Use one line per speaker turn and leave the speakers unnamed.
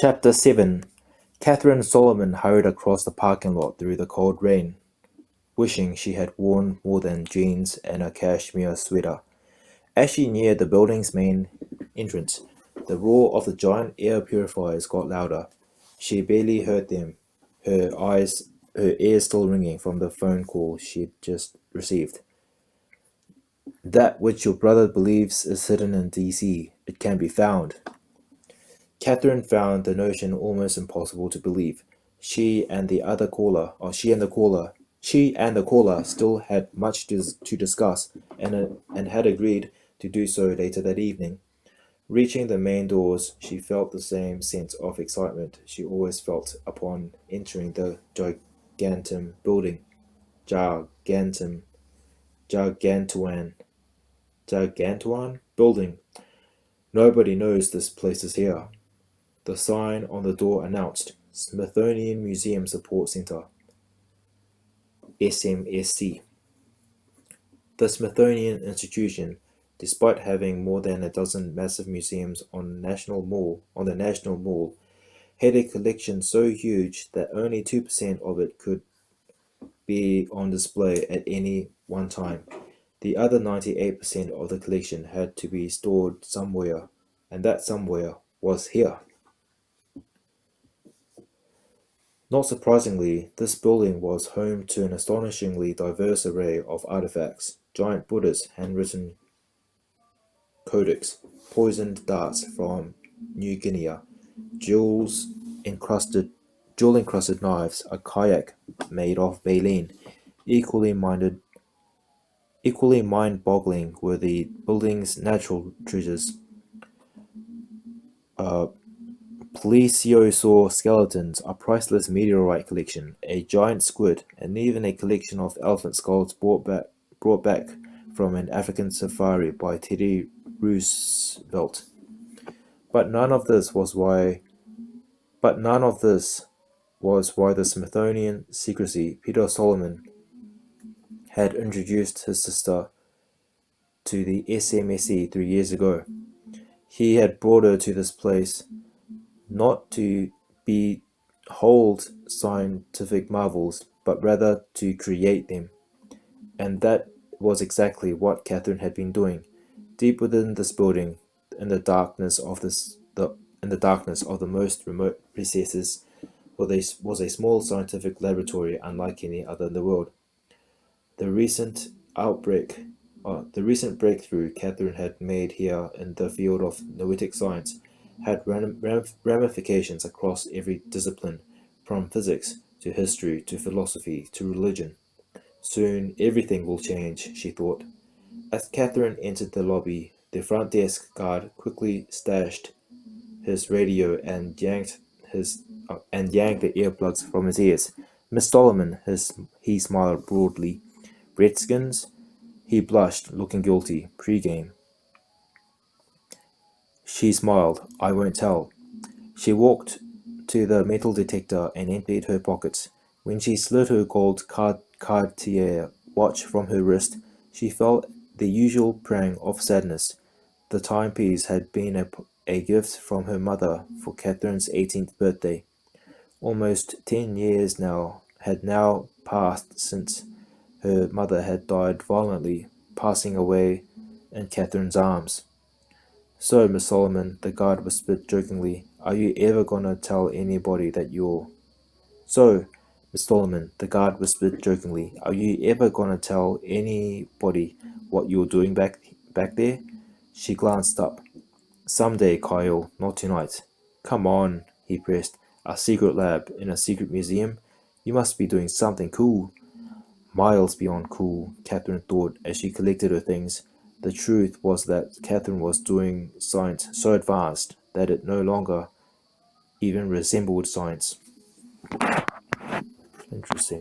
Chapter 7. Catherine Solomon hurried across the parking lot through the cold rain, wishing she had worn more than jeans and a cashmere sweater. As she neared the building's main entrance, the roar of the giant air purifiers got louder. She barely heard them, her ears still ringing from the phone call she'd just received. That which your brother believes is hidden in DC, it can be found. Catherine found the notion almost impossible to believe. She and the caller still had much to discuss, and had agreed to do so later that evening. Reaching the main doors, she felt the same sense of excitement she always felt upon entering the gigantum building. Gigantum, Gigantuan building. Nobody knows this place is here. The sign on the door announced Smithsonian Museum Support Center, SMSC. The Smithsonian Institution, despite having more than a dozen massive museums on the National Mall, had a collection so huge that only 2% of it could be on display at any one time. The other 98% of the collection had to be stored somewhere, and that somewhere was here. Not surprisingly, this building was home to an astonishingly diverse array of artifacts: giant Buddhas, handwritten codex, poisoned darts from New Guinea, jewel-encrusted knives, a kayak made of baleen. Equally mind-boggling were the building's natural treasures. Plesiosaur skeletons, a priceless meteorite collection, a giant squid, and even a collection of elephant skulls brought back from an African safari by Teddy Roosevelt. But none of this was why the Smithsonian secrecy. Peter Solomon had introduced his sister to the SMSC 3 years ago. He had brought her to this place not to behold scientific marvels, but rather to create them. And that was exactly what Catherine had been doing. Deep within this building, in the darkness of the most remote recesses, was a small scientific laboratory unlike any other in the world. The recent breakthrough Catherine had made here in the field of noetic science had ramifications across every discipline, from physics to history to philosophy to religion. Soon everything will change, she thought. As Catherine entered the lobby, the front desk guard quickly stashed his radio and yanked the earplugs from his ears. Miss Solomon, he smiled broadly. Redskins? He blushed, looking guilty. Pre-game. She smiled. I won't tell. She walked to the metal detector and emptied her pockets. When she slid her gold Cartier watch from her wrist, she felt the usual pang of sadness. The timepiece had been a gift from her mother for Catherine's 18th birthday. Almost 10 years had now passed since her mother had died violently, passing away in Catherine's arms. So, Miss Solomon, the guard whispered jokingly, are you ever gonna tell anybody that you're... So, Miss Solomon, the guard whispered jokingly, are you ever gonna tell anybody what you're doing back there? She glanced up. Someday, Kyle, not tonight. Come on, he pressed. A secret lab in a secret museum? You must be doing something cool. Miles beyond cool, Catherine thought as she collected her things. The truth was that Catherine was doing science so advanced that it no longer even resembled science. Interesting.